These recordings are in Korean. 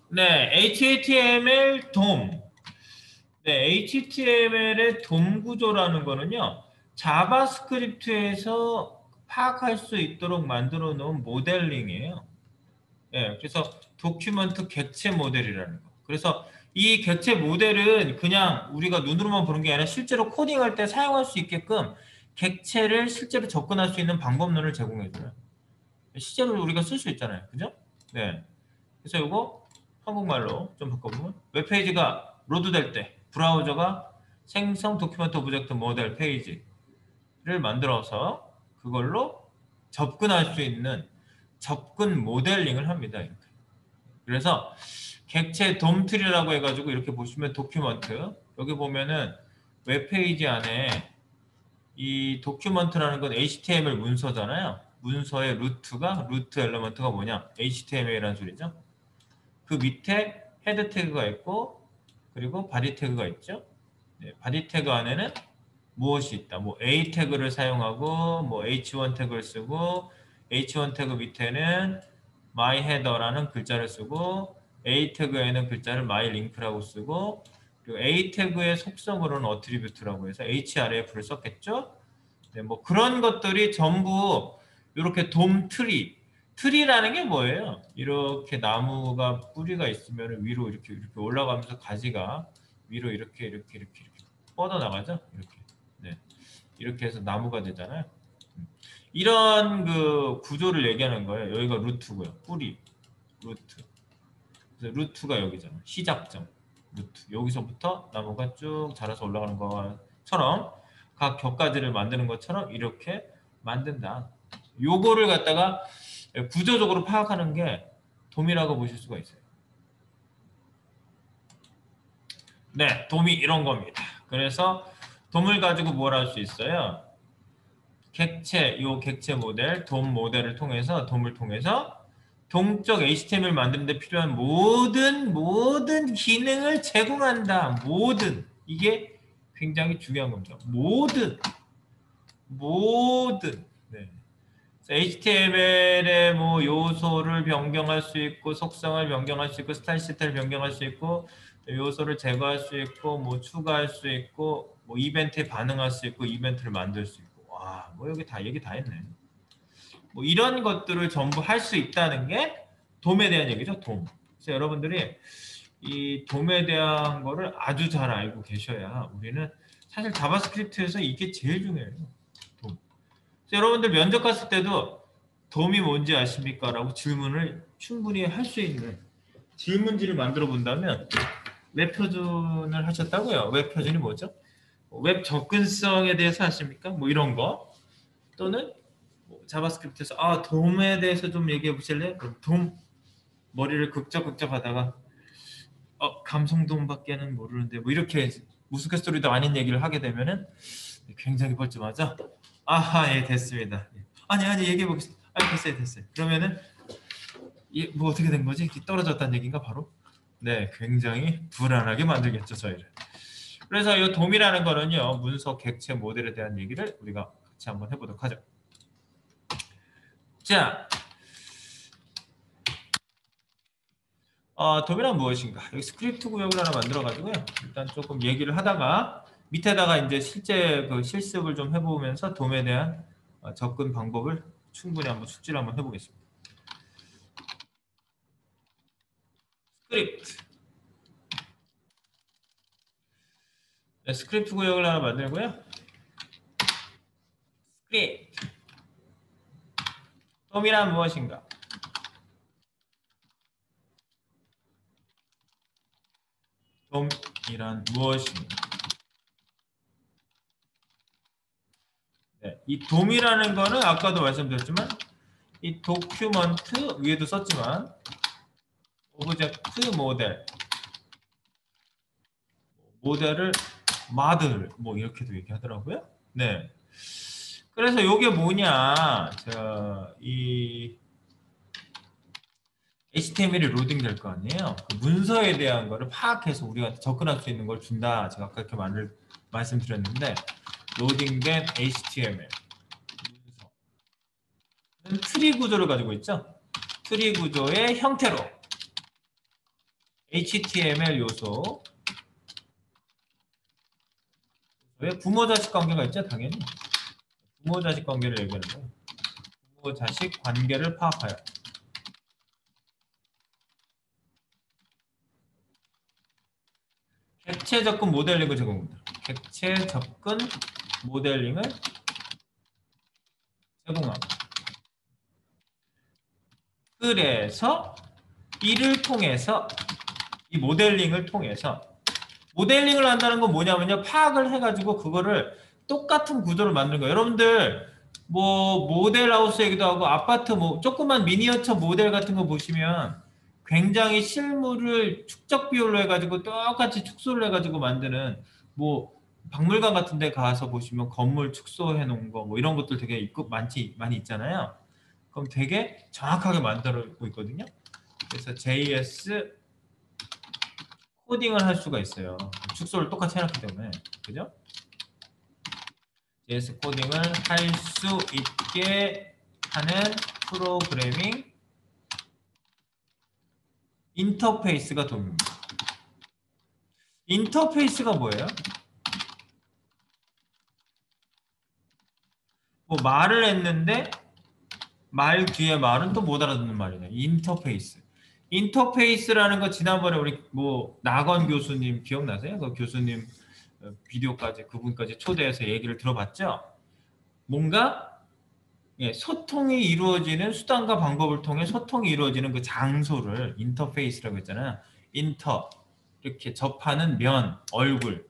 네, HTML DOM. 네, HTML의 DOM 구조라는 거는요, 자바스크립트에서 파악할 수 있도록 만들어 놓은 모델링이에요. 예, 그래서 도큐먼트 객체 모델이라는 거. 그래서 이 객체 모델은 그냥 우리가 눈으로만 보는 게 아니라 실제로 코딩할 때 사용할 수 있게끔 객체를 실제로 접근할 수 있는 방법론을 제공해줘요. 실제로 우리가 쓸 수 있잖아요. 그죠? 네. 그래서 이거 한국말로 좀 바꿔보면 웹페이지가 로드될 때 브라우저가 생성 도큐먼트 오브젝트 모델 페이지를 만들어서 그걸로 접근할 수 있는 접근 모델링을 합니다. 이렇게. 그래서 객체 돔트리라고 해가지고 이렇게 보시면 도큐먼트 여기 보면은 웹페이지 안에 이 도큐먼트라는 건 HTML 문서잖아요. 문서의 루트 엘리먼트가 뭐냐? HTML이라는 소리죠. 그 밑에 헤드 태그가 있고 그리고 바디 태그가 있죠. 네, 바디 태그 안에는 무엇이 있다. 뭐 A 태그를 사용하고 뭐 H1 태그를 쓰고 H1 태그 밑에는 my header라는 글자를 쓰고 A 태그에는 글자를 my link라고 쓰고 그리고 A 태그의 속성으로는 어트리뷰트라고 해서 href를 썼겠죠. 네, 뭐 그런 것들이 전부 이렇게 돔 트리라는 게 뭐예요? 이렇게 나무가 뿌리가 있으면 위로 이렇게 올라가면서 가지가 위로 이렇게 뻗어 나가죠. 이렇게. 네. 이렇게 해서 나무가 되잖아요. 이런 그 구조를 얘기하는 거예요. 여기가 루트고요. 뿌리, 루트. 그래서 루트가 여기잖아요. 시작점, 루트. 여기서부터 나무가 쭉 자라서 올라가는 것처럼 각 격가지를 만드는 것처럼 이렇게 만든다. 요거를 갖다가 구조적으로 파악하는 게 돔이라고 보실 수가 있어요. 네, 돔이 이런 겁니다. 그래서 돔을 가지고 뭘 할 수 있어요? 요 객체 모델, 돔 모델을 통해서, 돔을 통해서 동적 HTML 만드는데 필요한 모든 기능을 제공한다. 이게 굉장히 중요한 겁니다. 모든. 네. HTML의 뭐 요소를 변경할 수 있고, 속성을 변경할 수 있고, 스타일 시트를 변경할 수 있고, 요소를 제거할 수 있고, 뭐 추가할 수 있고, 뭐 이벤트에 반응할 수 있고, 이벤트를 만들 수 있고. 와, 뭐 여기 다 얘기 다 했네. 뭐 이런 것들을 전부 할 수 있다는 게 돔에 대한 얘기죠. 돔. 그래서 여러분들이 이 돔에 대한 거를 아주 잘 알고 계셔야 우리는 사실 자바스크립트에서 이게 제일 중요해요. 돔. 그래서 여러분들 면접 갔을 때도 돔이 뭔지 아십니까? 라고 질문을 충분히 할 수 있는 질문지를 만들어 본다면 웹 표준을 하셨다고요. 웹 표준이 뭐죠? 웹 접근성에 대해서 아십니까? 뭐 이런 거 또는 뭐 자바스크립트에서 돔에 대해서 좀 얘기해 보실래요? 그럼 돔 머리를 극적극적 하다가 감성돔밖에는 모르는데 뭐 이렇게 우스갯소리도 아닌 얘기를 하게 되면은 굉장히 벌점하죠. 아하, 예, 됐습니다. 예. 아니 얘기해 보겠습니다. 아니 됐어요. 그러면은 뭐 어떻게 된 거지? 떨어졌다는 얘기인가 바로? 네, 굉장히 불안하게 만들겠죠 저희를. 그래서 이 돔이라는 거는요 문서 객체 모델에 대한 얘기를 우리가 같이 한번 해보도록 하죠. 자, 돔이란 무엇인가? 여기 스크립트 구역을 하나 만들어 가지고요. 일단 조금 얘기를 하다가 밑에다가 이제 실제 그 실습을 좀 해보면서 돔에 대한 접근 방법을 충분히 한번 숙지를 한번 해보겠습니다. 스크립트. 네, 스크립트 구역을 하나 만들고요. 스크립트. 돔이란 무엇인가? 돔이란 무엇인가? 네, 이 돔이라는 거는 아까도 말씀드렸지만 이 도큐먼트 위에도 썼지만 오브젝트 모델을 마들 뭐 이렇게도 얘기하더라고요. 네. 그래서 이게 뭐냐? 이 HTML이 로딩 될 거 아니에요? 그 문서에 대한 거를 파악해서 우리가 접근할 수 있는 걸 준다. 제가 아까 이렇게 말씀드렸는데 로딩된 HTML 문서는 트리 구조를 가지고 있죠. 트리 구조의 형태로 HTML 요소. 왜 부모-자식 관계가 있죠? 당연히. 부모-자식 관계를 얘기하는 거예요. 부모-자식 관계를 파악하여. 객체 접근 모델링을 제공합니다. 객체 접근 모델링을 제공합니다. 그래서 이를 통해서 이 모델링을 통해서 모델링을 한다는 건 뭐냐면요. 파악을 해가지고 그거를 똑같은 구조를 만드는 거예요. 여러분들 뭐 모델하우스 얘기도 하고 아파트 뭐 조그만 미니어처 모델 같은 거 보시면 굉장히 실물을 축적 비율로 해가지고 똑같이 축소를 해가지고 만드는 뭐 박물관 같은 데 가서 보시면 건물 축소해 놓은 거 뭐 이런 것들 되게 있고 많이 있잖아요. 그럼 되게 정확하게 만들고 있거든요. 그래서 JS 코딩을 할 수가 있어요. 축소를 똑같이 해놨기 때문에. 그죠? JS 코딩을 할 수 있게 하는 프로그래밍 인터페이스가 돔입니다. 인터페이스가 뭐예요? 뭐 말을 했는데 말 뒤에 말은 또 못 알아듣는 말이네. 인터페이스. 인터페이스라는 거 지난번에 우리 뭐 나건 교수님 기억나세요? 그 교수님 비디오까지 그분까지 초대해서 얘기를 들어봤죠? 뭔가 소통이 이루어지는 수단과 방법을 통해 소통이 이루어지는 그 장소를 인터페이스라고 했잖아요. 인터 이렇게 접하는 면, 얼굴.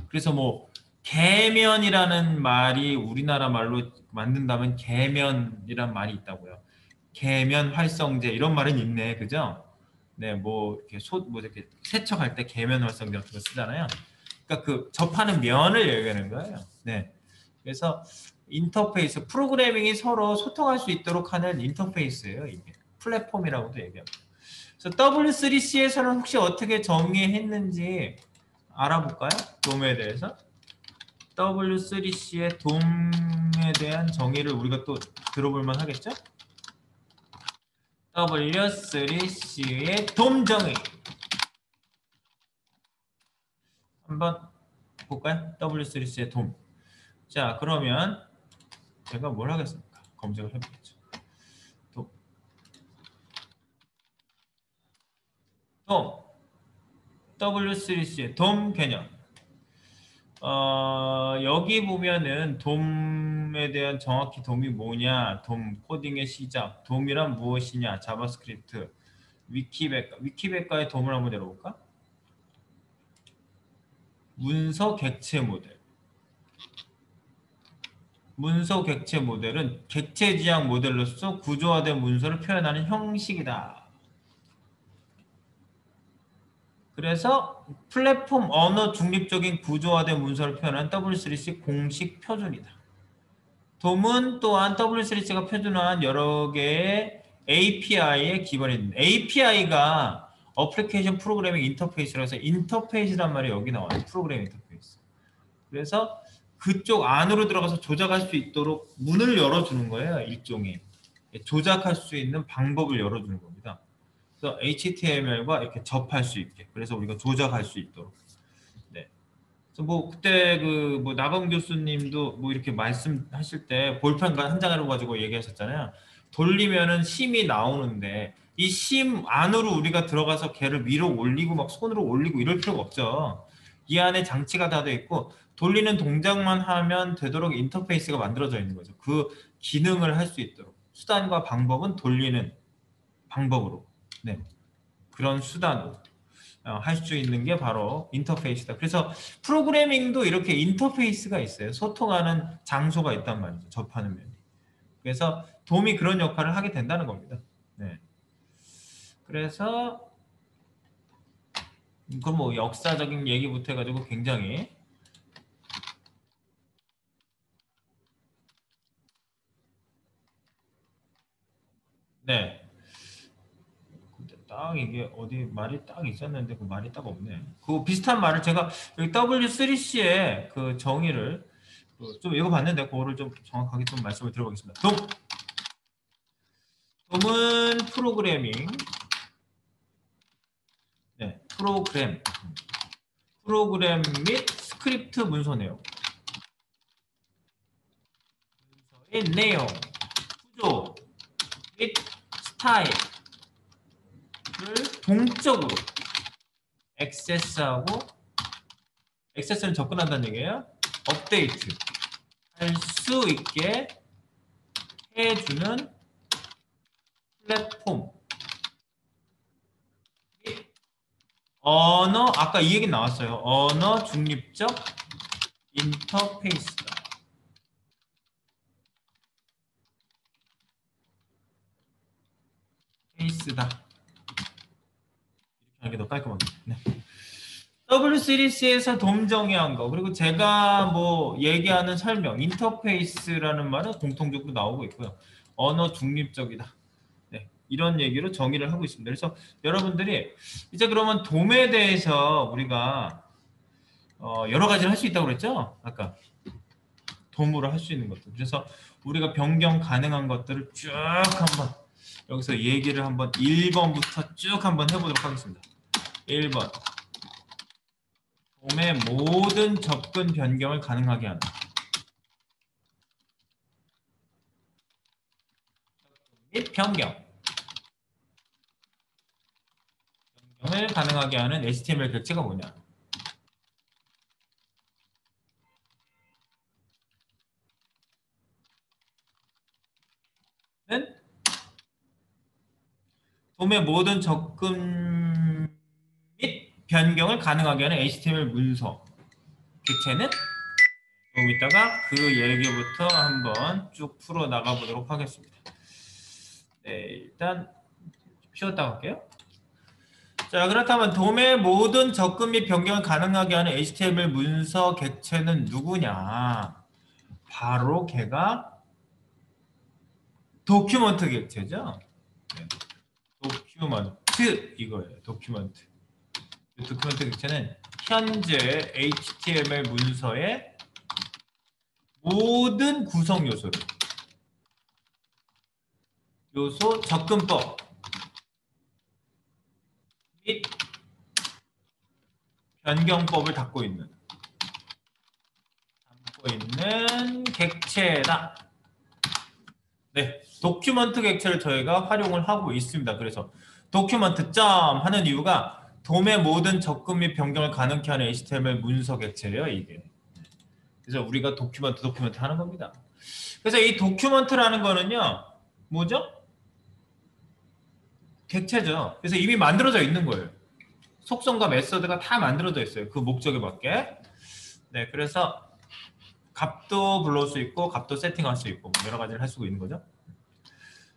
그래서 뭐 계면이라는 말이 우리나라 말로 만든다면 계면이란 말이 있다고요. 계면 활성제 이런 말은 있네, 그죠? 네, 뭐 이렇게 뭐 이렇게 세척할 때 계면 활성제 같은 거 쓰잖아요. 그러니까 그 접하는 면을 얘기하는 거예요. 네, 그래서 인터페이스 프로그래밍이 서로 소통할 수 있도록 하는 인터페이스예요. 이게 플랫폼이라고도 얘기합니다. 그래서 W3C에서는 혹시 어떻게 정의했는지 알아볼까요? 돔에 대해서. W3C의 돔에 대한 정의를 우리가 또 들어볼 만 하겠죠? W3C의 돔 정의 한번 볼까요? W3C의 돔. 자, 그러면 제가 뭘 하겠습니까? 검색을 해보겠죠. 돔. 돔. W3C의 돔 개념. 여기 보면은 돔에 대한 정확히 돔이 뭐냐, 돔 코딩의 시작, 돔이란 무엇이냐, 자바스크립트, 위키백과의 돔을 한번 열어볼까? 문서 객체 모델. 문서 객체 모델은 객체 지향 모델로서 구조화된 문서를 표현하는 형식이다. 그래서 플랫폼 언어 중립적인 구조화된 문서를 표현하는 W3C 공식 표준이다. 돔은 또한 W3C가 표준화한 여러 개의 API에 기반이 있는 API가 어플리케이션 프로그래밍 인터페이스라고 해서 인터페이스란 말이 여기 나와요. 프로그래밍 인터페이스. 그래서 그쪽 안으로 들어가서 조작할 수 있도록 문을 열어주는 거예요. 일종의. 조작할 수 있는 방법을 열어주는 겁니다. 그래서 HTML과 이렇게 접할 수 있게. 그래서 우리가 조작할 수 있도록. 네. 그래서 뭐 그때 그 뭐 나범 교수님도 뭐 이렇게 말씀하실 때 볼펜 한 장으로 가지고 얘기하셨잖아요. 돌리면은 심이 나오는데 이 심 안으로 우리가 들어가서 걔를 위로 올리고 막 손으로 올리고 이럴 필요가 없죠. 이 안에 장치가 다 돼 있고 돌리는 동작만 하면 되도록 인터페이스가 만들어져 있는 거죠. 그 기능을 할 수 있도록 수단과 방법은 돌리는 방법으로, 네, 그런 수단으로 할 수 있는 게 바로 인터페이스다. 그래서 프로그래밍도 이렇게 인터페이스가 있어요. 소통하는 장소가 있단 말이죠. 접하는 면이. 그래서 돔이 그런 역할을 하게 된다는 겁니다. 네. 그래서 그 뭐 역사적인 얘기부터 해가지고 굉장히 네. 근데 딱 이게 어디 말이 딱 있었는데 그 말이 딱 없네. 그 비슷한 말을 제가 여기 W3C의 그 정의를 좀 읽어봤는데 그거를 좀 정확하게 좀 말씀을 드려보겠습니다. 돔은 프로그래밍, 네, 프로그램 및 스크립트 문서 내용. 문서의 내용, 구조 및 스타일을 동적으로 액세스는 접근한다는 얘기예요. 업데이트 할 수 있게 해주는 플랫폼. 언어, 아까 이 얘기 나왔어요. 언어 중립적 인터페이스다. 페이스다. 이렇게 하는 게 더 깔끔하게. 네. W3C에서 돔 정의한 거, 그리고 제가 뭐 얘기하는 설명, 인터페이스라는 말은 공통적으로 나오고 있고요. 언어 중립적이다. 네, 이런 얘기로 정의를 하고 있습니다. 그래서 여러분들이 이제 그러면 돔에 대해서 우리가 여러 가지를 할 수 있다고 그랬죠? 아까 돔으로 할 수 있는 것들. 그래서 우리가 변경 가능한 것들을 쭉 한번 여기서 얘기를 한번 1번부터 쭉 한번 해보도록 하겠습니다. 1번. 돔의 모든 접근 변경을 가능하게 하는. 및 변경을 가능하게 하는 HTML 객체가 뭐냐? 는 돔의 모든 접근 및 변경을 가능하게 하는 HTML 문서 객체는 조금 이따가 그 얘기부터 한번 쭉 풀어 나가 보도록 하겠습니다. 네, 일단 쉬었다 갈게요. 자, 그렇다면 돔의 모든 접근 및 변경을 가능하게 하는 HTML 문서 객체는 누구냐? 바로 걔가 도큐먼트 객체죠. 네. 도큐먼트 이거예요. 도큐먼트 객체는 현재 HTML 문서의 모든 구성 요소 접근법 및 변경법을 담고 있는 객체다. 네, 도큐먼트 객체를 저희가 활용을 하고 있습니다. 그래서 도큐먼트 점 하는 이유가 돔의 모든 접근 및 변경을 가능케 하는 HTML 문서 객체예요, 이게. 그래서 우리가 도큐먼트 하는 겁니다. 그래서 이 도큐먼트라는 거는요, 뭐죠? 객체죠. 그래서 이미 만들어져 있는 거예요. 속성과 메서드가 다 만들어져 있어요. 그 목적에 맞게. 네, 그래서 값도 불러올 수 있고 값도 세팅할 수 있고 여러 가지를 할 수가 있는 거죠.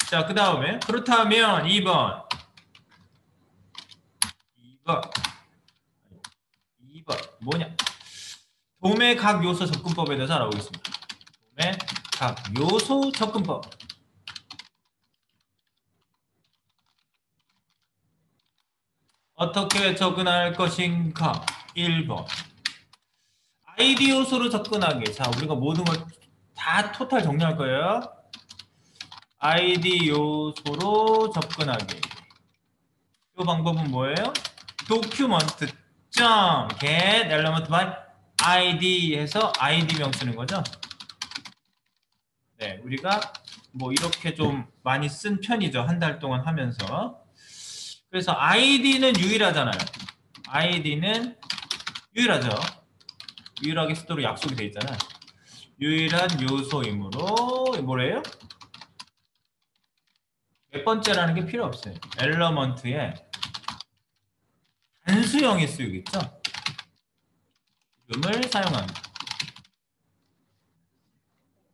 자, 그 다음에 그렇다면 2번 뭐냐? 돔의 각 요소 접근법에 대해서 알아보겠습니다. 돔의 각 요소 접근법. 어떻게 접근할 것인가? 1번. 아이디 요소로 접근하기. 자, 우리가 모든 걸 다 토탈 정리할 거예요. 아이디 요소로 접근하기. 이 방법은 뭐예요? document get element by id 해서 id명 쓰는 거죠. 네, 우리가 뭐 이렇게 좀 많이 쓴 편이죠. 한 달 동안 하면서. 그래서 id는 유일하잖아요. id는 유일하죠. 유일하게 쓰도록 약속이 돼 있잖아요. 유일한 요소이므로 뭐래요? 몇 번째라는 게 필요 없어요. 엘러먼트에 단수형이 쓰이겠죠? 이름을 사용합니다.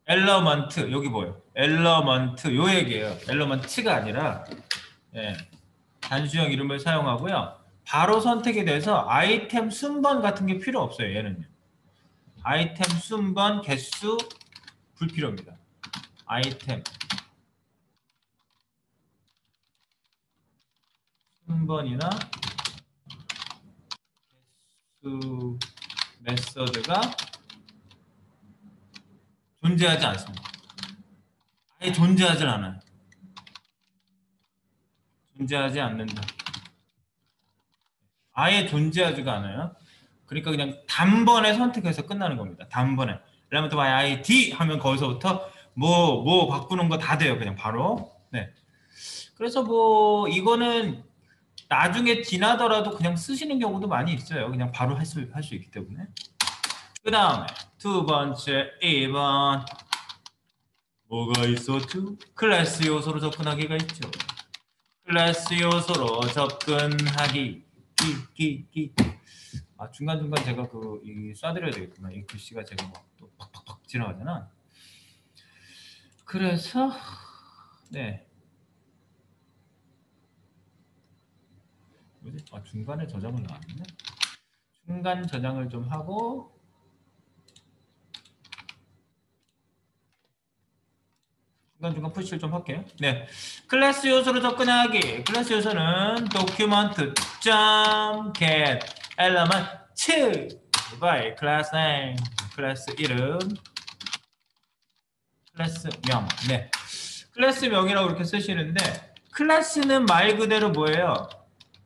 엘러먼트 여기 뭐예요? 엘러먼트 요 얘기예요. 엘러먼트가 아니라 단수형 이름을 사용하고요. 바로 선택이 돼서 아이템 순번 같은 게 필요 없어요. 얘는요. 아이템 순번 개수 불필요합니다. 아이템 순번이나 개수 메서드가 존재하지 않습니다. 아예 존재하지 않아요. 존재하지 않는다. 아예 존재하지가 않아요. 그러니까 그냥 단번에 선택해서 끝나는 겁니다. 단번에. 엘리먼트 바이 아이디 하면 거기서부터 뭐 바꾸는 거 다 돼요. 그냥 바로. 네. 그래서 뭐 이거는 나중에 지나더라도 그냥 쓰시는 경우도 많이 있어요. 그냥 바로 할 수 있기 때문에. 그 다음에 두 번째 2번 뭐가 있었죠? 클래스 요소로 접근하기가 있죠. 클래스 요소로 접근하기 끼. 아 중간중간 제가 쏴드려야 되겠구나. 이 글씨가 제가 막또 팍팍팍 지나가잖아. 그래서 네. 뭐지? 아 중간에 저장을 나왔네. 중간 저장을 좀 하고 중간중간 푸시를 좀 할게요. 네, 클래스 요소로 접근하기. 클래스 요소는 document.get element by class name. 클래스 이름, 클래스명. 네, 클래스명이라고 이렇게 쓰시는데 클래스는 말 그대로 뭐예요?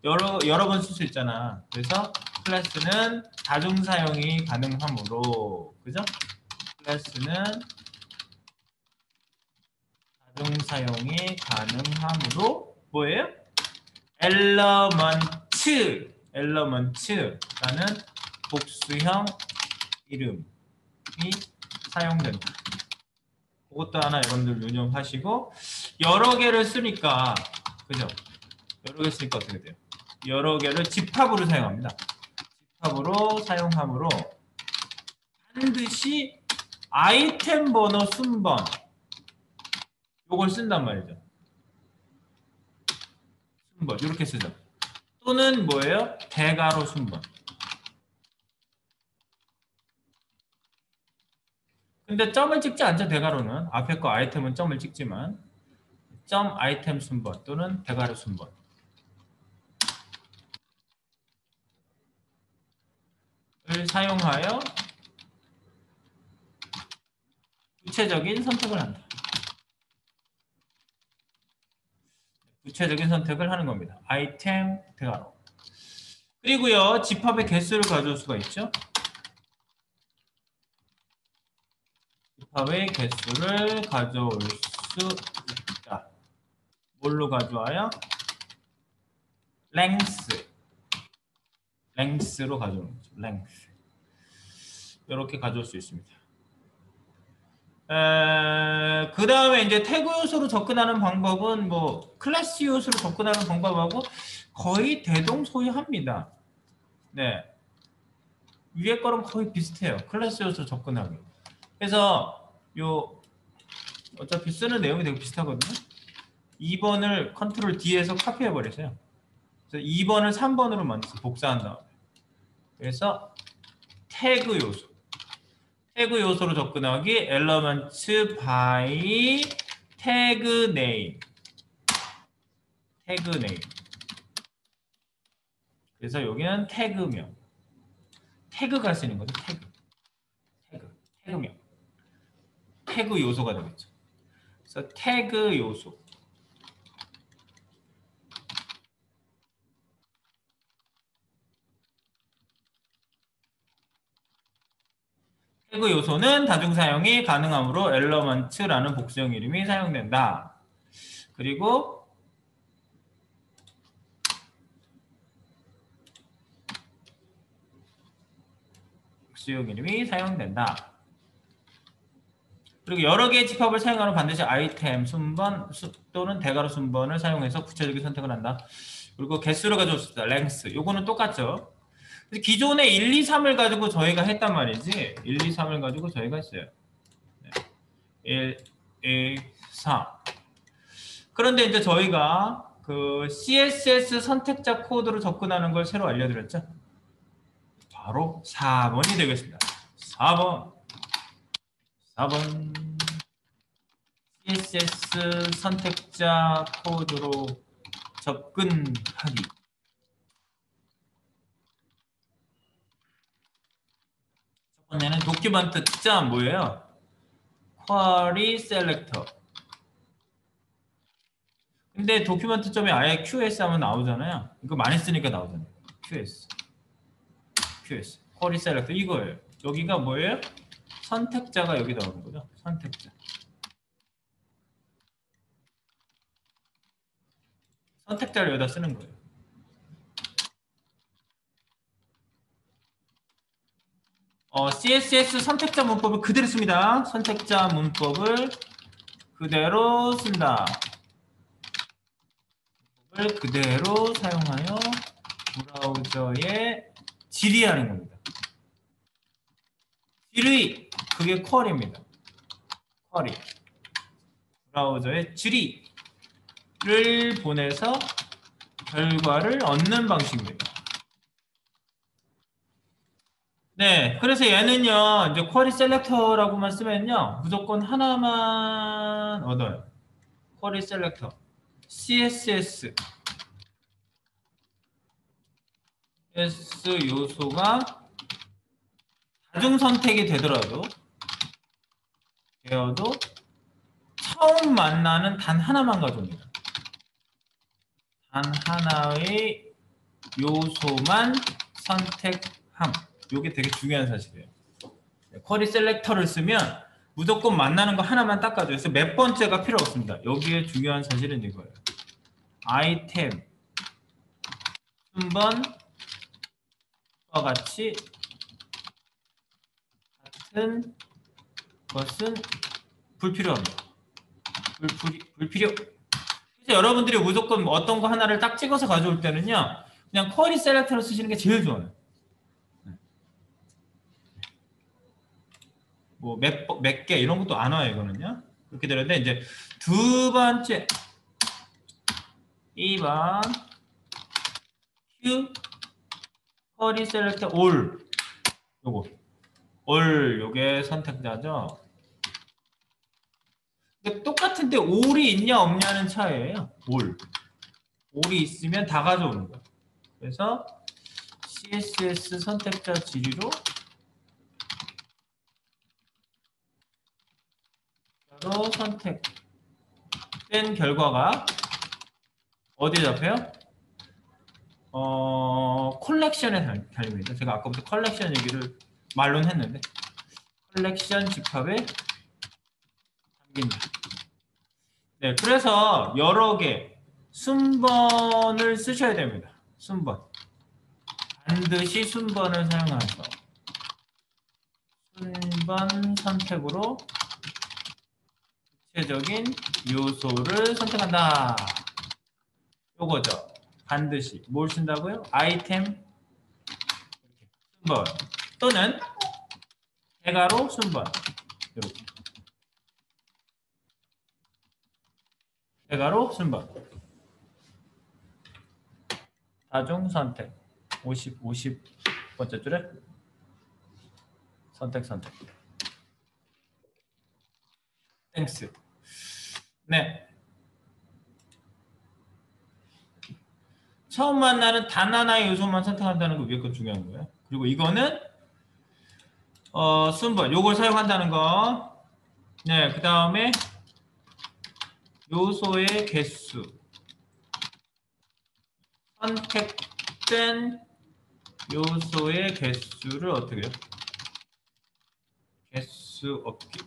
여러 번 쓸 수 있잖아. 그래서 클래스는 다중 사용이 가능하므로, 그죠? 클래스는 다중 사용이 가능하므로 뭐예요? 엘러먼트라는 복수형 이름이 사용된다. 그것도 하나 여러분들 유념하시고 여러 개를 쓰니까 그죠? 여러 개 쓰니까 어떻게 돼요? 여러 개를 집합으로 사용합니다. 집합으로 사용하므로 반드시 아이템 번호 순번 요걸 쓴단 말이죠. 순번 이렇게 쓰죠. 또는 뭐예요? 대괄호 순번. 근데 점을 찍지 않죠. 대괄호는 앞에 거 아이템은 점을 찍지만 점 아이템 순번 또는 대괄호 순번을 사용하여 구체적인 선택을 한다. 구체적인 선택을 하는 겁니다. 아이템 대괄호. 그리고요 집합의 개수를 가져올 수가 있죠. 집합의 개수를 가져올 수 있다. 뭘로 가져와요? 랭스로 가져오는 거죠. 랭스. 이렇게 가져올 수 있습니다. 그 다음에 이제 태그 요소로 접근하는 방법은 뭐 클래스 요소로 접근하는 방법하고 거의 대동소이합니다. 네. 위에 거랑 거의 비슷해요. 클래스 요소로 접근하기. 그래서 요 어차피 쓰는 내용이 되게 비슷하거든요. 2번을 컨트롤 D에서 카피해 버리세요. 그래서 2번을 3번으로 만들어서 복사한 다음에 그래서 태그 요소로 접근하기 elements by tag name. 그래서 여기는 태그명. 태그가 쓰는 거죠. 태그명. 태그 요소가 되겠죠. 그래서 태그 요소. 태그 요소는 다중 사용이 가능하므로 element라는 복수형 이름이 사용된다. 그리고 복수형 이름이 사용된다. 그리고 여러 개의 집합을 사용하는 반드시 아이템 순번 또는 대괄호 순번을 사용해서 구체적인 선택을 한다. 그리고 개수를 가져왔습니다. 랭스. 요거는 똑같죠. 기존에 1, 2, 3을 가지고 저희가 했단 말이지. 1, 2, 3을 가지고 저희가 했어요. 1, 2, 3. 그런데 이제 저희가 그 CSS 선택자 코드로 접근하는 걸 새로 알려드렸죠. 바로 4번이 되겠습니다. 4번. CSS 선택자 코드로 접근하기. 첫 번째는 도큐먼트 점 뭐예요? 쿼리 셀렉터. 근데 도큐먼트 점이 아예 QS 하면 나오잖아요. 이거 많이 쓰니까 나오잖아요. QS, QS, 쿼리 셀렉터 이거예요. 여기가 뭐예요? 선택자가 여기 나오는 거죠. 선택자. 선택자를 여기다 쓰는 거예요. CSS 선택자 문법을 그대로 씁니다. 선택자 문법을 그대로 쓴다. 문법을 그대로 사용하여 브라우저에 질의하는 겁니다. 질의, 그게 쿼리입니다. 쿼리. 브라우저에 질의를 보내서 결과를 얻는 방식입니다. 네, 그래서 얘는요, 이제 쿼리 셀렉터라고만 쓰면요, 무조건 하나만 얻어요. 쿼리 셀렉터. CSS. 요소가 다중 선택이 되어도 처음 만나는 단 하나만 가져옵니다. 단 하나의 요소만 선택함. 이게 되게 중요한 사실이에요. 쿼리 셀렉터를 쓰면 무조건 만나는 거 하나만 닦아줘요. 그래서 몇 번째가 필요 없습니다. 여기에 중요한 사실은 이거예요. 아이템 순번과 같이 같은 것은 불필요합니다. 불필요. 그래서 여러분들이 무조건 어떤 거 하나를 딱 찍어서 가져올 때는요, 그냥 쿼리 셀렉터를 쓰시는 게 제일 좋아요. 뭐 몇 개 이런 것도 안 와요, 이거는요. 그렇게 되는데 이제 두 번째 2번 Q 쿼리 셀렉터 올 요거 올 요게 선택자죠. 똑같은데 올이 있냐 없냐는 차이예요. 올이 있으면 다 가져오는 거예요. 그래서 CSS 선택자 질의로 선택된 결과가 어디에 잡혀요? 컬렉션에 달립니다. 제가 아까부터 컬렉션 얘기를 말로는 했는데 컬렉션 집합에 담긴다. 네, 그래서 여러 개 순번을 쓰셔야 됩니다. 순번. 반드시 순번을 사용해서 순번 선택으로 구체적인 요소를 선택한다. 요거죠. 반드시. 뭘 쓴다고요? 아이템 순번 또는 대괄호 순번. 이렇게. 대괄호 순번. 다중 선택. 50번째 줄에 선택. 땡스. 네. 처음 만나는 단 하나의 요소만 선택한다는 거 위에 거 중요한 거예요. 그리고 이거는 순번 요걸 사용한다는 거. 네, 그 다음에 요소의 개수. 선택된 요소의 개수를 어떻게 해요? 개수 없기.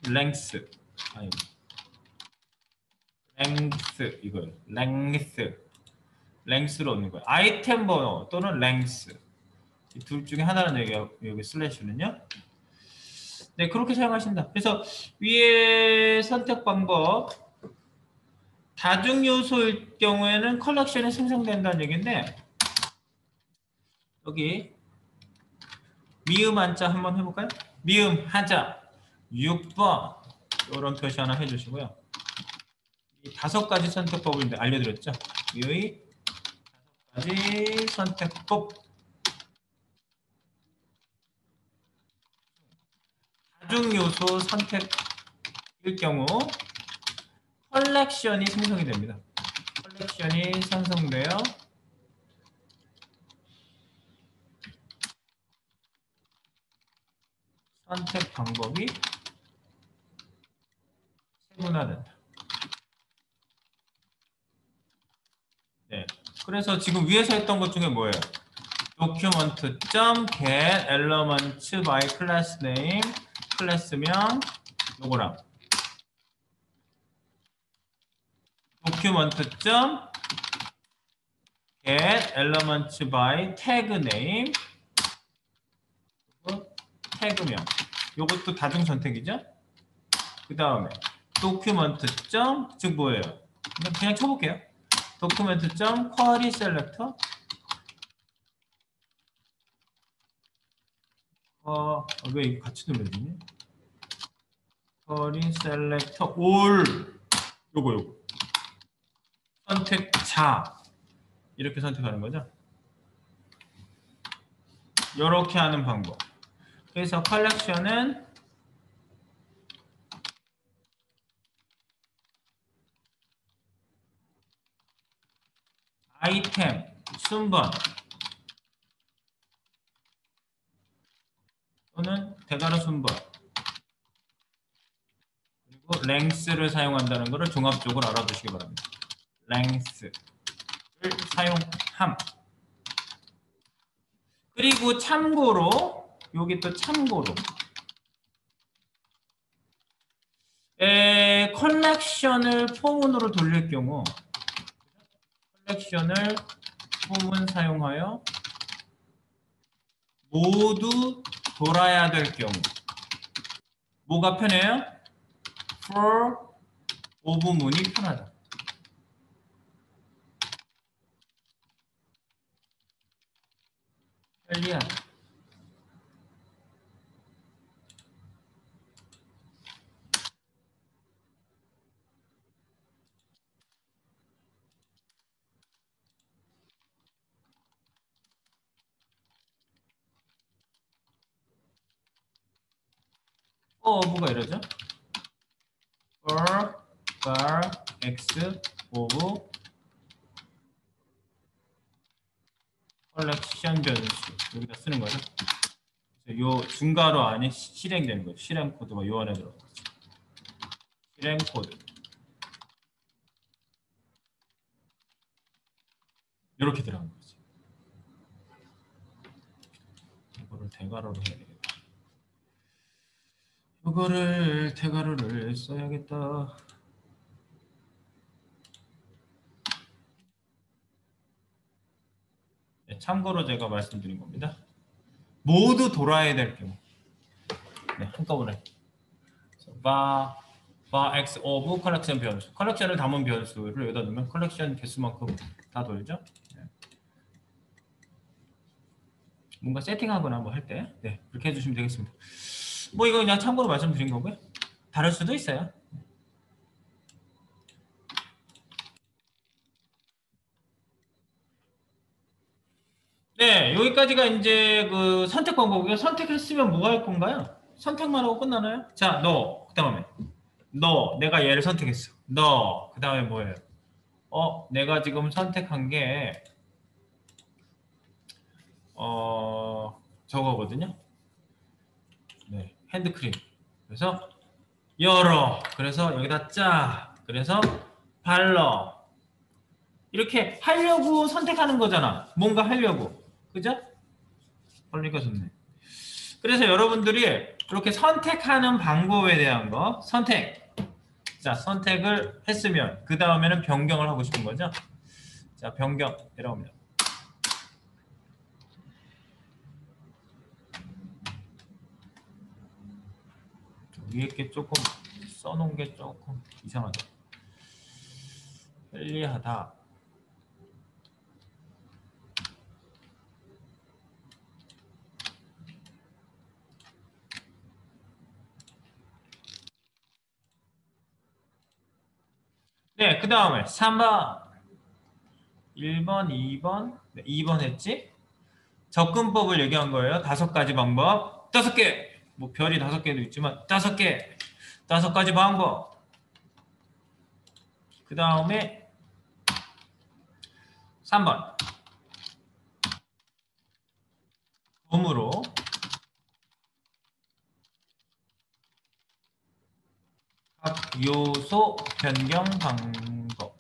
length. 아니. length 이거예요. length로 얻는 거예요. 아이템 번호 또는 length. 이 둘 중에 하나는 여기 슬래시는요. 네, 그렇게 사용하신다. 그래서 위에 선택 방법 다중 요소일 경우에는 컬렉션이 생성된다는 얘기인데 여기 미음 한자 한번 해볼까요? 미음 한자 6번 이런 표시 하나 해주시고요. 이 5가지 선택법을 알려드렸죠. 이 5가지 선택법 다중 요소 선택일 경우 컬렉션이 생성이 됩니다. 컬렉션이 생성되어 선택 방법이 세분화된다. 네. 그래서 지금 위에서 했던 것 중에 뭐예요? document.get elements by class name, 클래스명 요거랑 document.get elements by tag name, 태그명. 요것도 다중 선택이죠? 그 다음에 document. 즉 뭐예요? 그냥 쳐볼게요. document. query selector. 왜 이거 같이 눌러지니? query selector all. 요거. 선택자. 이렇게 선택하는 거죠. 이렇게 하는 방법. 그래서 컬렉션은 아이템, 순번 또는 대괄호 순번 그리고 length를 사용한다는 것을 종합적으로 알아두시기 바랍니다. length를 사용함. 그리고 참고로 여기 또 참고로 컬렉션을 포문으로 돌릴 경우 컬렉션을 포문 사용하여 모두 돌아야 될 경우 뭐가 편해요? for 오부문이 편하다. 편리하다. 뭐가 이러죠? for var x of 컬렉션 변수 여기다 쓰는 거죠. 요 중괄호 안에 실행되는 거죠. 실행 코드가 요 안에 들어가죠. 실행 코드 이렇게 들어간 거죠. 이거를 대괄호로 해야 되겠다. 이거를 대괄호를 써야겠다. 네, 참고로 제가 말씀드린 겁니다. 모두 돌아야 될 경우. 네, 한꺼번에. var x of 컬렉션 변수. 컬렉션을 담은 변수를 여기다 넣으면 컬렉션 개수만큼 다 돌죠. 네. 뭔가 세팅하거나 뭐 할 때, 네, 그렇게 해주시면 되겠습니다. 뭐 이거 그냥 참고로 말씀드린 거고요. 다를 수도 있어요. 네, 여기까지가 이제 그 선택 방법이고요. 선택했으면 뭐 할 건가요? 선택만 하고 끝나나요? 자, 너, 그 다음에 너, 내가 얘를 선택했어. 너, 그 다음에 뭐예요? 내가 지금 선택한 게 저거거든요. 네, 핸드크림. 그래서 열어. 그래서 여기다 짜. 그래서 발라. 이렇게 하려고 선택하는 거잖아. 뭔가 하려고. 그죠? 그러니까 좋네. 그래서 여러분들이 이렇게 선택하는 방법에 대한 거 선택. 자, 선택을 했으면 그 다음에는 변경을 하고 싶은 거죠. 자, 변경 내려옵니다. 위에 게 조금 써놓은 게 조금 이상하다. 편리하다. 네, 그 다음에 3번 1번, 2번 2번 했지? 접근법을 얘기한 거예요. 5가지 방법 5개 뭐 별이 5개도 있지만 5개 5가지 방법 그 다음에 3번 덤으로 각 요소 변경 방법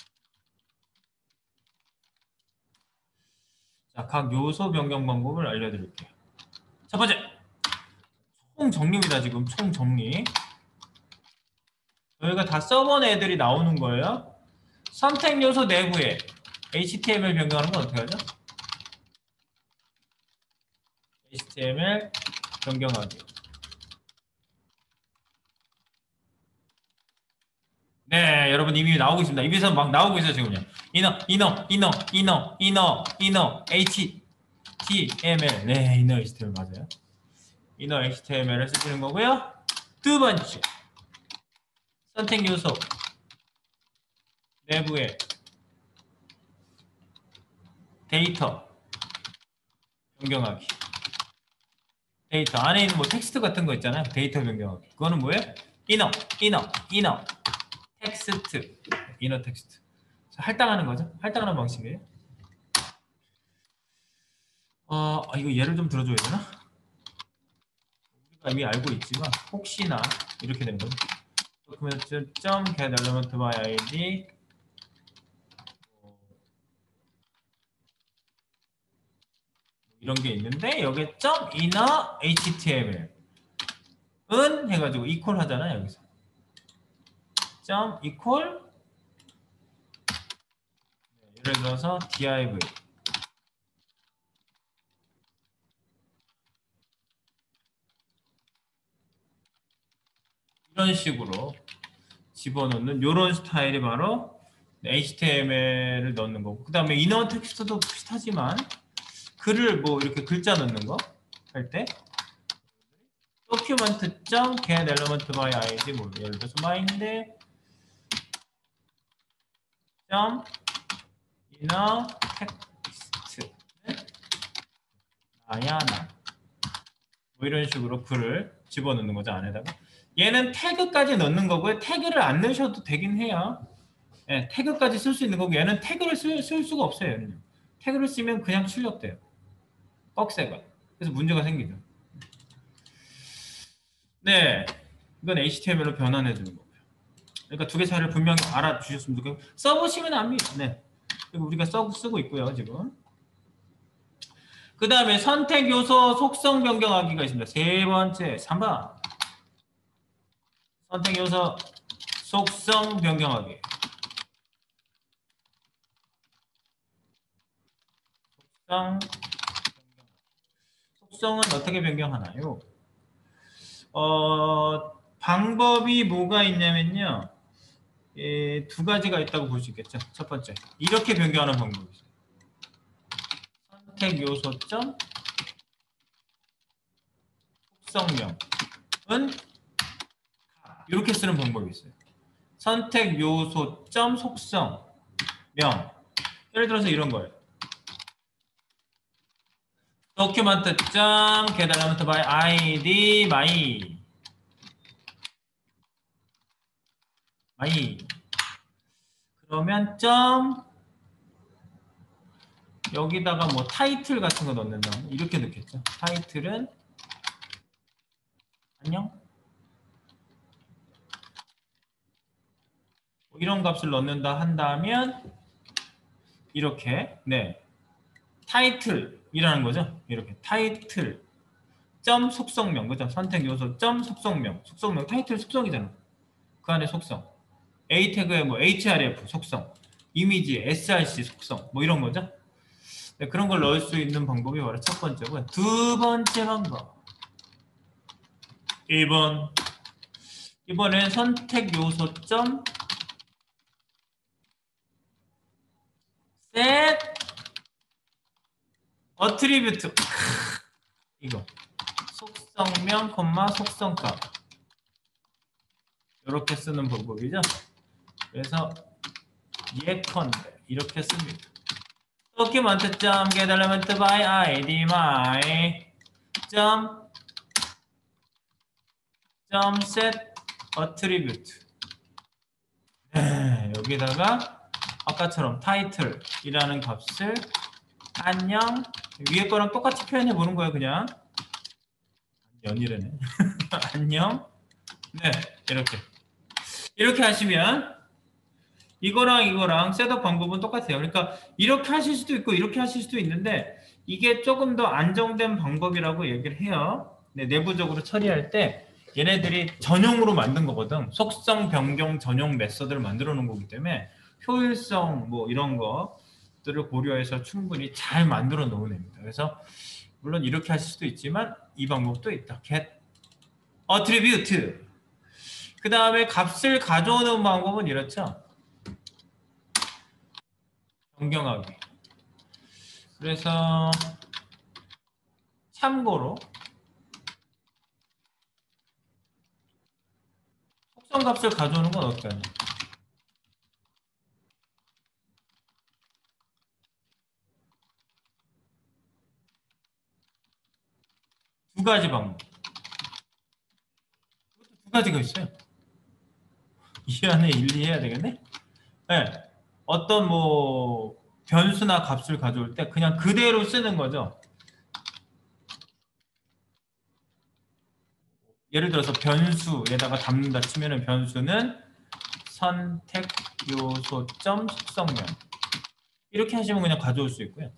자, 각 요소 변경 방법을 알려드릴게요. 첫 번째, 총 정리입니다. 지금 총 정리. 여기가 다 써본 애들이 나오는 거예요. 선택 요소 내부에 HTML 변경하는 건 어떻게 하죠? HTML 변경하기. 네, 여러분 이미 나오고 있습니다. 입에서 막 나오고 있어요, 지금요. 이너, HTML. 네, 이너 HTML 맞아요. 이너 HTML을 쓰시는 거고요. 두 번째, 선택 요소 내부에 데이터 변경하기. 데이터 안에 있는 뭐 텍스트 같은 거 있잖아요. 데이터 변경하기. 그거는 뭐예요? 이너 텍스트. 이너 텍스트. 할당하는 거죠. 할당하는 방식이에요. 이거 예를 좀 들어줘야 되나? 우리가 이미 알고 있지만 혹시나 이렇게 되는 거죠. document get element by id 이런 게 있는데 여기에 .inner html 은 해가지고 이퀄 하잖아요. 여기서 이퀄 예를 들어서 div 이런 식으로 집어넣는 이런 스타일이 바로 HTML을 넣는 거고, 그 다음에 이너 텍스트도 비슷하지만 글을 뭐 이렇게 글자 넣는 거 할 때 document.get element by id 뭐 예를 들어서 bind inner text는 나야 나 뭐 이런 식으로 글을 집어넣는 거죠, 안에다가. 얘는 태그까지 넣는 거고요. 태그를 안 넣으셔도 되긴 해요. 네, 태그까지 쓸 수 있는 거고, 얘는 태그를 쓸 수가 없어요. 얘는요. 태그를 쓰면 그냥 출력돼요. 꺽쇠가. 그래서 문제가 생기죠. 네, 이건 HTML로 변환해 주는 거고요. 그러니까 두 개 차이를 분명히 알아주셨으면 좋겠고, 써보시면 압니다. 네, 그리고 우리가 쓰고 있고요, 지금. 그 다음에 선택 요소 속성 변경하기가 있습니다. 세 번째, 3번. 선택 요소 속성 변경하기. 속성은 어떻게 변경하나요? 방법이 뭐가 있냐면요. 두 가지가 있다고 볼 수 있겠죠. 첫 번째, 이렇게 변경하는 방법이 있어요. 선택 요소점 속성명은 이렇게 쓰는 방법이 있어요. 선택 요소점 속성명. 예를 들어서 이런 거예요. document.get element by id my 그러면 여기다가 뭐 타이틀 같은 거 넣는다 이렇게 넣겠죠. 타이틀은 안녕 뭐 이런 값을 넣는다 한다면 이렇게 네 타이틀이라는 거죠. 이렇게 타이틀 점 속성명 그죠? 선택 요소 점 속성명 타이틀 속성이잖아. 그 안에 속성 A 태그에 뭐 href 속성 이미지 src 속성 뭐 이런 거죠. 네, 그런 걸 넣을 수 있는 방법이 바로 첫 번째고요. 두 번째 방법 1번 이번엔 선택 요소점 set attribute 이거 속성명, 속성값 이렇게 쓰는 방법이죠. 그래서 예컨대 이렇게 씁니다. document.get element by id my set attribute 네, 여기다가 아까처럼 title이라는 값을 안녕 위에 거랑 똑같이 표현해 보는 거예요. 그냥 연이래네. 안녕 네 이렇게 하시면 이거랑 이거랑 셋업 방법은 똑같아요. 그러니까 이렇게 하실 수도 있고 이렇게 하실 수도 있는데 이게 조금 더 안정된 방법이라고 얘기를 해요. 네, 내부적으로 처리할 때 얘네들이 전용으로 만든 거거든. 속성 변경 전용 메서드를 만들어 놓은 거기 때문에 효율성 뭐 이런 것들을 고려해서 충분히 잘 만들어 놓은 애입니다. 그래서 물론 이렇게 하실 수도 있지만 이 방법도 있다. get attribute. 그 다음에 값을 가져오는 방법은 이렇죠. 변경하기. 그래서 참고로 속성 값을 가져오는 건 어때요? 두 가지 방법. 두 가지가 있어요. 이 안에 일리 해야 되겠네? 네. 어떤 뭐 변수나 값을 가져올 때 그냥 그대로 쓰는 거죠. 예를 들어서 변수에다가 담는다 치면은 변수는 선택 요소점 속성명 이렇게 하시면 그냥 가져올 수 있고요.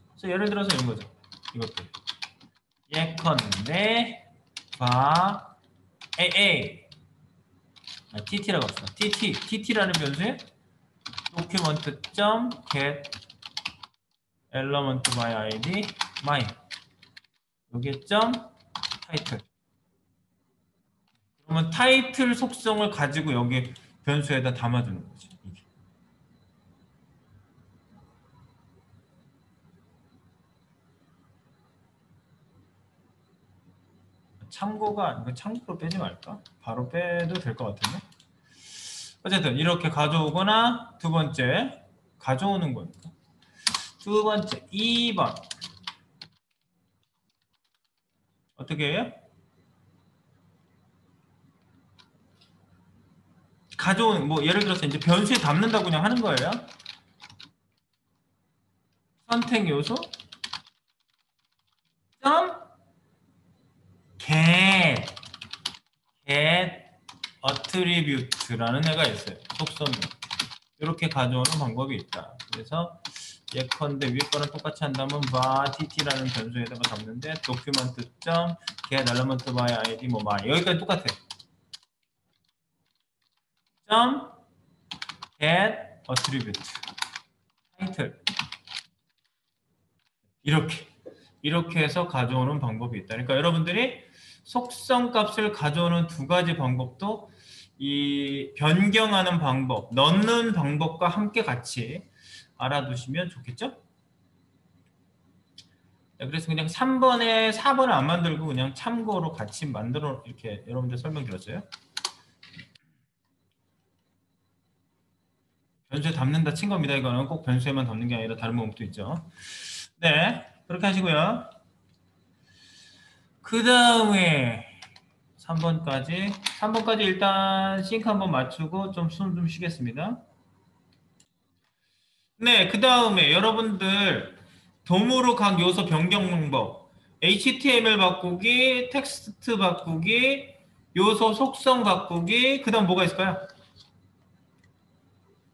그래서 예를 들어서 이런 거죠. 이것도 예컨대 바 AA TT라고 합시다. TT라는 변수에 document.get element by id my 여기에 점 타이틀. 그러면 타이틀 속성을 가지고 여기 변수에다 담아주는 거지. 이게. 참고가 참고로 빼지 말까? 바로 빼도 될 것 같은데. 어쨌든 이렇게 가져오거나 두 번째 가져오는 거니까. 두 번째 2번 어떻게 해요? 가져오는 뭐 예를 들어서 이제 변수에 담는다고 그냥 하는 거예요. 선택 요소 점 get attribute라는 애가 있어요. 속성이 이렇게 가져오는 방법이 있다. 그래서 예컨대 위에 거랑 똑같이 한다면 tt라는 변수에다가 담는데 document.get element by id 뭐 my 여기까지 똑같아요. get attribute 타이틀 이렇게 해서 가져오는 방법이 있다. 그러니까 여러분들이 속성 값을 가져오는 두 가지 방법도 이 변경하는 방법, 넣는 방법과 함께 같이 알아두시면 좋겠죠? 네, 그래서 그냥 3번에 4번을 안 만들고 그냥 참고로 같이 만들어 이렇게 여러분들 설명드렸어요. 변수에 담는다 친 겁니다. 이거는 꼭 변수에만 담는 게 아니라 다른 방법도 있죠. 네, 그렇게 하시고요. 그 다음에 3번까지 일단 싱크 한번 맞추고 좀 숨 좀 쉬겠습니다. 네, 그 다음에 여러분들 돔으로 각 요소 변경 방법 HTML 바꾸기, 텍스트 바꾸기, 요소 속성 바꾸기, 그 다음 뭐가 있을까요?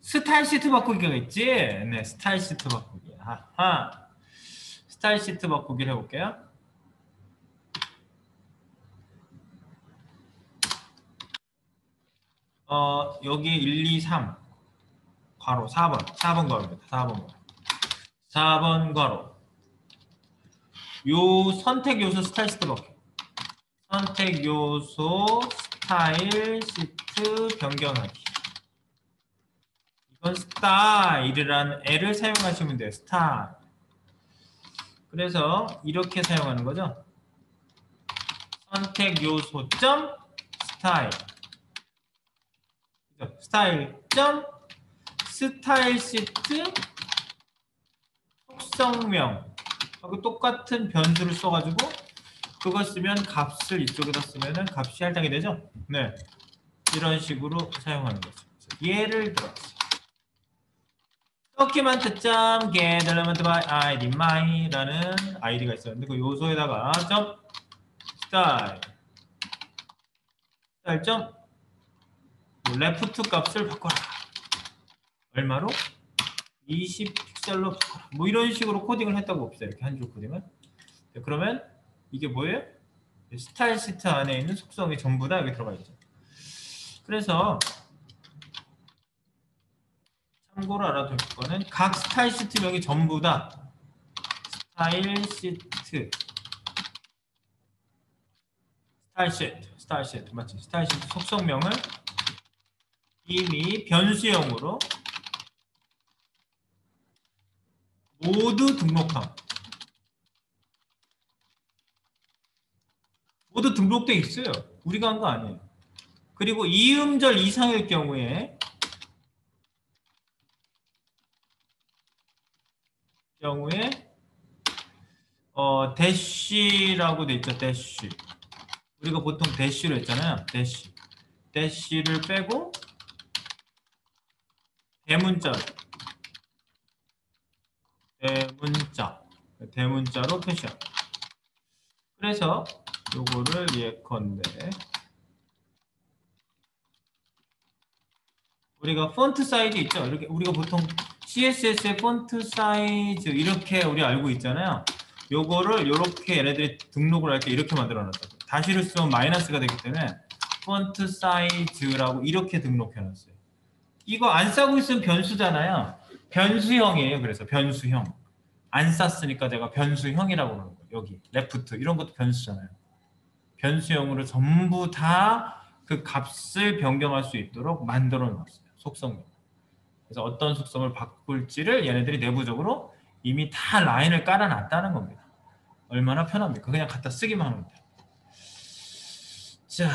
스타일 시트 바꾸기가 있지? 네, 스타일 시트 바꾸기. 아하. 스타일 시트 바꾸기를 해볼게요. 여기 1, 2, 3 괄호 4번 괄호입니다. 4번 괄호 요 선택 요소 스타일 시트 바꾸기 선택 요소 스타일 시트 변경하기 이건 스타일이라는 애를 사용하시면 돼요. 스타일 그래서 이렇게 사용하는 거죠. 선택 요소 점 스타일 스타일 점 스타일 시트 속성명하고 똑같은 변수를 써가지고 그거 쓰면 값을 이쪽에다 쓰면은 값이 할당이 되죠. 네, 이런 식으로 사용하는 거죠. 예를 들어서 document.get element by id my라는 id가 있었는데 그 요소에다가 점 스타일 점 left 값을 바꿔라. 얼마로? 20픽셀로 바꿔라. 뭐 이런 식으로 코딩을 했다고 봅시다. 이렇게 한 줄 코딩을. 네, 그러면 이게 뭐예요? 스타일 시트 안에 있는 속성이 전부 다 여기 들어가 있죠. 그래서 참고로 알아둘 거는 각 스타일 시트명이 전부 다 스타일 시트 맞지? 스타일 시트 속성명을 이미 변수형으로 모두 모두 등록돼 있어요. 우리가 한 거 아니에요. 그리고 이음절 이상일 경우에 대쉬라고 돼 있죠. 대쉬. 우리가 보통 대쉬로 했잖아요. 대쉬를 빼고 대문자로 표시합니다. 그래서 요거를 예컨대 우리가 폰트 사이즈 있죠. 이렇게 우리가 보통 CSS의 폰트 사이즈 이렇게 우리 알고 있잖아요. 요거를 이렇게 얘네들이 등록을 할 때 이렇게 만들어 놨어요. 다시를 쓰면 마이너스가 되기 때문에 폰트 사이즈라고 이렇게 등록해 놨어요. 이거 안 싸고 있으면 변수잖아요. 변수형이에요. 그래서 변수형. 안 쌌으니까 제가 변수형이라고 그러는 거예요. 여기 레프트 이런 것도 변수잖아요. 변수형으로 전부 다 그 값을 변경할 수 있도록 만들어 놨어요. 속성명. 그래서 어떤 속성을 바꿀지를 얘네들이 내부적으로 이미 다 라인을 깔아놨다는 겁니다. 얼마나 편합니까? 그냥 갖다 쓰기만 하면 돼요. 자,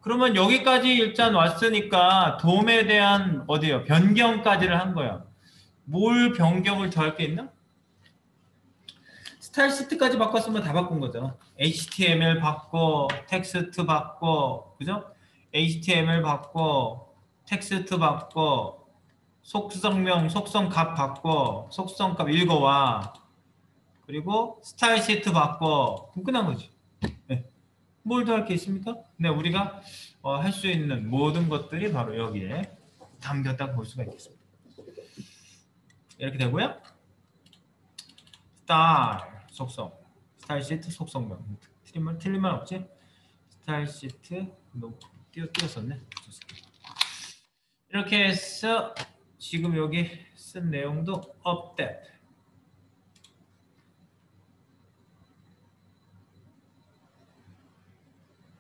그러면 여기까지 일단 왔으니까 돔에 대한 어디요? 변경까지를 한 거야. 뭘 변경을 더 할 게 있나? 스타일 시트까지 바꿨으면 다 바꾼 거죠. HTML 바꿔, 텍스트 바꿔, 그죠? HTML 바꿔, 텍스트 바꿔, 속성명, 속성값 바꿔, 속성값 읽어와. 그리고 스타일 시트 바꿔. 그럼 끝난 거지. 네. 뭘 더 할 게 있습니까? 네, 우리가 할 수 있는 모든 것들이 바로 여기에 담겼다고 볼 수가 있겠습니다. 이렇게 되고요. 속성. 스타일 시트 속성명. 틀린 말 없지? 스타일 시트 너무 띄었었네. 이렇게 해서 지금 여기 쓴 내용도 update.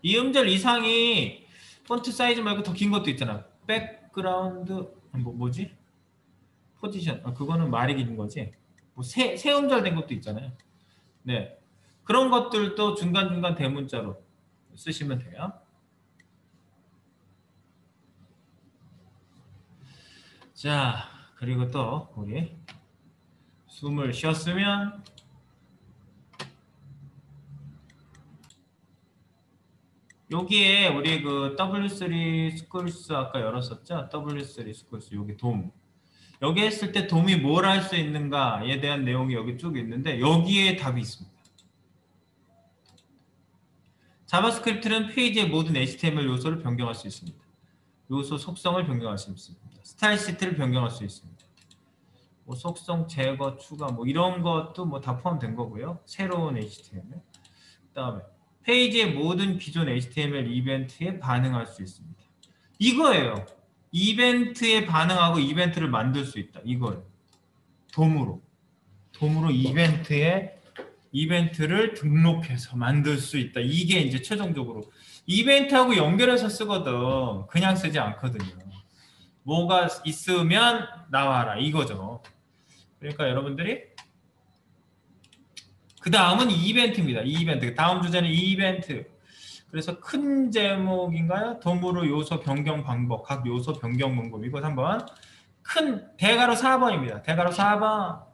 이음절 이상이 폰트 사이즈 말고 더 긴 것도 있잖아. 백그라운드 뭐지? 포지션. 그거는 말이 긴 거지. 뭐 세 음절 된 것도 있잖아요. 네. 그런 것들도 중간중간 대문자로 쓰시면 돼요. 자, 그리고 또 우리 숨을 쉬었으면 여기에 우리 그 W3 스쿨스 아까 열었었죠? W3 스쿨스 여기 돔. 여기 했을 때 돔이 뭘 할 수 있는가에 대한 내용이 여기 쭉 있는데 여기에 답이 있습니다. 자바스크립트는 페이지의 모든 HTML 요소를 변경할 수 있습니다. 요소 속성을 변경할 수 있습니다. 스타일 시트를 변경할 수 있습니다. 뭐 속성 제거 추가 뭐 이런 것도 뭐 다 포함된 거고요. 새로운 HTML. 그다음에 페이지의 모든 기존 HTML 이벤트에 반응할 수 있습니다. 이거예요. 이벤트에 반응하고 이벤트를 만들 수 있다. 이거예요. 돔으로 이벤트를 등록해서 만들 수 있다. 이게 이제 최종적으로 이벤트하고 연결해서 쓰거든. 그냥 쓰지 않거든요. 뭐가 있으면 나와라 이거죠. 그러니까 여러분들이 그 다음은 이벤트입니다. 이벤트. 다음 주제는 이벤트. 그래서 큰 제목인가요? 돔으로 요소 변경 방법, 각 요소 변경 문법. 이거 한번 큰 대괄호 4번입니다. 대괄호 4번.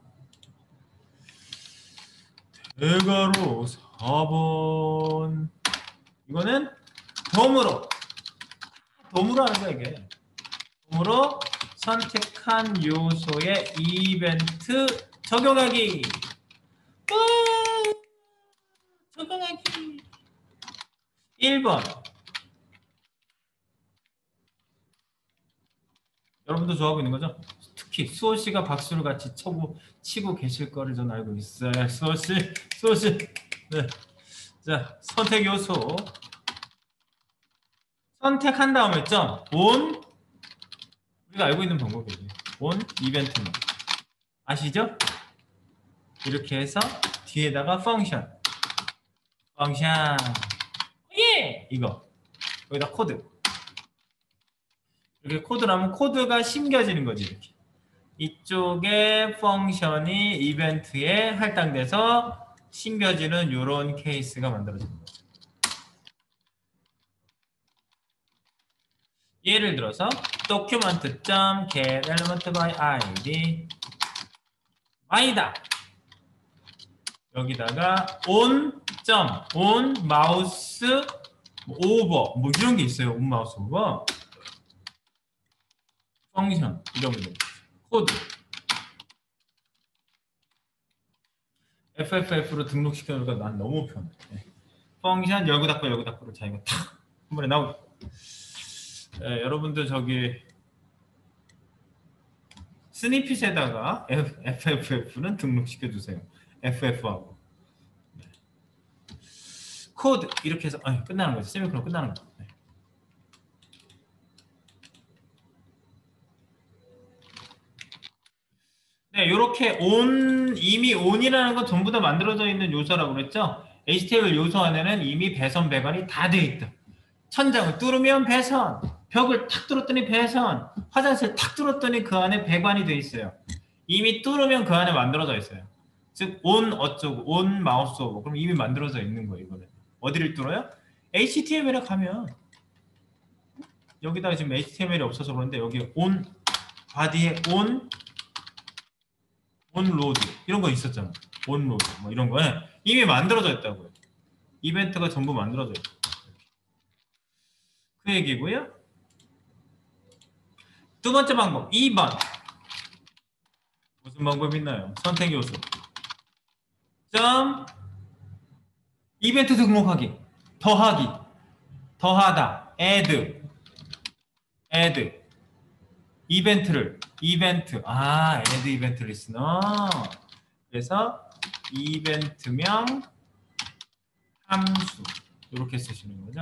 대괄호 4번. 이거는 돔으로 하는 거야 이게. 돔으로 선택한 요소의 이벤트 적용하기. 적용하기. 1번. 여러분도 좋아하고 있는 거죠? 특히 수호 씨가 박수를 같이 치고 계실 거를 저는 알고 있어요. 수호 씨. 네. 자, 선택 요소. 선택한 다음에 점. 온 우리가 알고 있는 방법이에요. 온 이벤트만. 아시죠? 이렇게 해서 뒤에다가 펑션. 예! 이거. 여기다 코드. 이렇게 코드를 하면 코드가 심겨지는 거지, 이렇게. 이쪽에 펑션이 이벤트에 할당돼서 심겨지는 이런 케이스가 만들어지는 거죠. 예를 들어서 document.getElementById i다. 여기다가 on mouse over 뭐 이런 게 있어요. on mouse over 펑션 이런 거 코드 FFF로 등록시켜놓으니까 난 너무 편해. 펑션 열고 닫고를 자기가 탁 한 번에 나오게. 여러분들 저기 스니핏에다가 FFF는 등록시켜주세요. FF하고 코드 이렇게 해서 끝나는 거죠. 세미콜론 끝나는 거. 네, 이렇게 이미 on이라는 건 전부 다 만들어져 있는 요소라고 그랬죠. HTML 요소 안에는 이미 배선 배관이 다 돼 있다. 천장을 뚫으면 배선, 벽을 탁 뚫었더니 배선, 화장실 탁 뚫었더니 그 안에 배관이 돼 있어요. 이미 뚫으면 그 안에 만들어져 있어요. 즉 on 어쩌고, on 마우스 오버. 그럼 이미 만들어져 있는 거예요. 이거는 어디를 뚫어요? HTML에 가면 여기다가 지금 HTML이 없어서 그런데 여기 on 바디에 on 로드 이런 거 있었잖아. on 로드 뭐 이런 거 이미 만들어져 있다고요. 이벤트가 전부 만들어져 있다. 그 얘기고요. 두 번째 방법 2번 무슨 방법이 있나요? 선택 요소 점 이벤트 등록하기 더하다 add 이벤트 add 이벤트 리스너 그래서 이벤트명 함수 이렇게 쓰시는 거죠.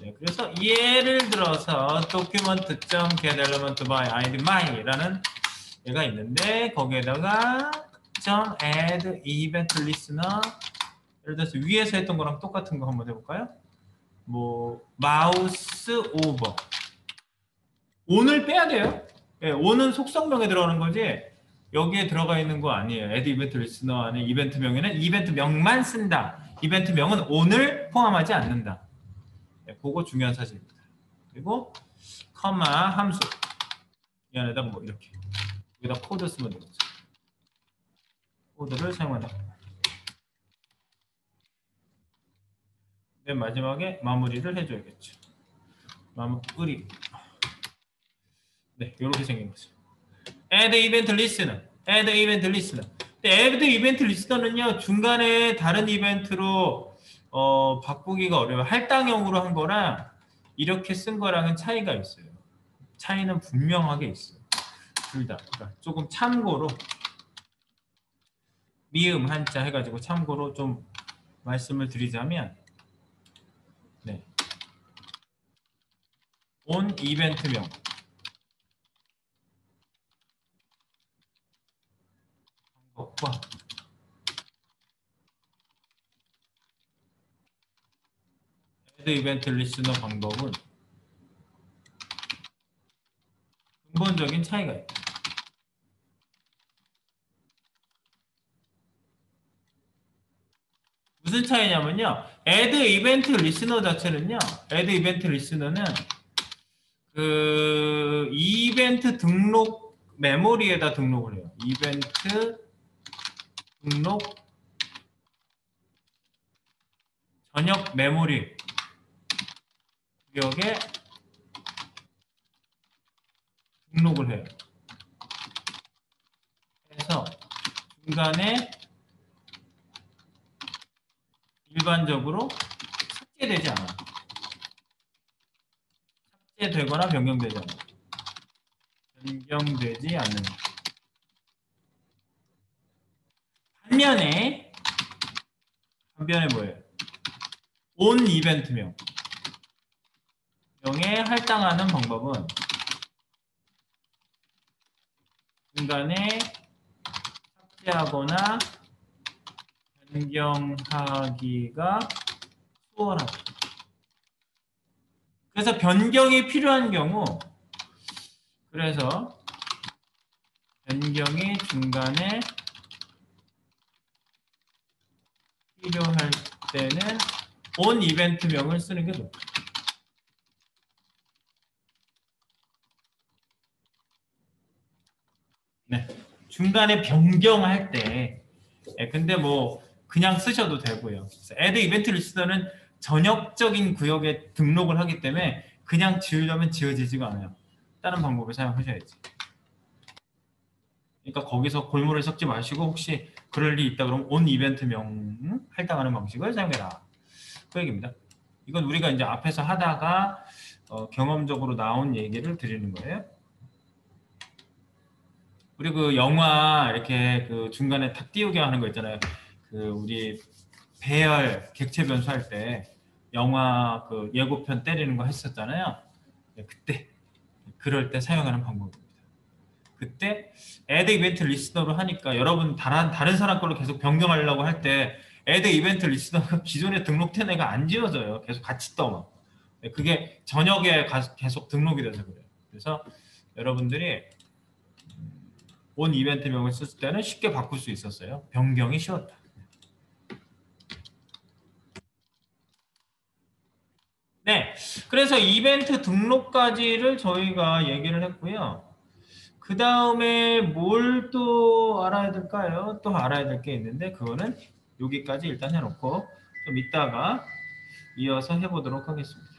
네, 그래서 예를 들어서 document.getElementById 얘가 있는데 거기에다가 .add event listener 예를 들어서 위에서 했던 거랑 똑같은 거 한번 해볼까요? 뭐 mouse over on을 빼야 돼요. 네, on은 속성명에 들어가는 거지 여기에 들어가 있는 거 아니에요. add event listener 안에 이벤트명에는 이벤트명만 쓴다. 이벤트명은 on을 포함하지 않는다. 네, 그거 중요한 사실입니다. 그리고 커마 함수 이 안에다 뭐 이렇게 여기다 코드 쓰면 되겠죠. 코드를 사용한다. 맨 마지막에 마무리를 해줘야겠죠. 마무리. 네, 이렇게 생긴 거죠. add event listener. add event listener. add event listener는요 중간에 다른 이벤트로 바꾸기가 어려워요. 할당형으로 한 거랑 이렇게 쓴 거랑은 차이가 있어요. 차이는 분명하게 있어요. 둘 다. 그러니까 조금 참고로 미음 한자 해가지고 참고로 좀 말씀을 드리자면 네. on 이벤트명 방법과 add 이벤트 리스너 방법은 근본적인 차이가 있다. 무슨 차이냐면요. add 이벤트 리스너 자체는요. add 이벤트 리스너는 그 이벤트 등록 메모리에다 등록을 해요. 이벤트 등록 전역 메모리 구역에 등록을 해요. 그래서 중간에 일반적으로 삭제되지 않아요. 삭제되거나 변경되지 않아요. 변경되지 않는 것. 반면에 뭐예요? 온 이벤트명 명에 할당하는 방법은 중간에 삭제하거나 변경하기가 수월하다. 그래서 변경이 필요한 경우, 그래서 변경이 중간에 필요할 때는 온 이벤트명을 쓰는 게 좋다. 네, 중간에 변경할 때, 근데 뭐 그냥 쓰셔도 되고요. add 이벤트 리스너는 전역적인 구역에 등록을 하기 때문에 그냥 지우려면 지워지지가 않아요. 다른 방법을 사용하셔야지. 그러니까 거기서 골무를 섞지 마시고 혹시 그럴 일이 있다 그러면 온 이벤트명 할당하는 방식을 사용해라. 그 얘기입니다. 이건 우리가 이제 앞에서 하다가 경험적으로 나온 얘기를 드리는 거예요. 우리 그 영화 이렇게 그 중간에 탁 띄우게 하는 거 있잖아요. 그 우리 배열 객체 변수할 때 영화 그 예고편 때리는 거 했었잖아요. 그때 그럴 때 사용하는 방법입니다. 그때 add 이벤트 리스너로 하니까 여러분 다른 사람 걸로 계속 변경하려고 할 때 add 이벤트 리스너가 기존에 등록된 애가 안 지워져요. 계속 같이 떠. 그게 전역에 계속 등록이 돼서 그래요. 그래서 여러분들이 온 이벤트명을 쓸 때는 쉽게 바꿀 수 있었어요. 변경이 쉬웠다. 네, 그래서 이벤트 등록까지를 저희가 얘기를 했고요. 그 다음에 뭘 또 알아야 될까요? 또 알아야 될 게 있는데 그거는 여기까지 일단 해놓고 좀 이따가 이어서 해보도록 하겠습니다.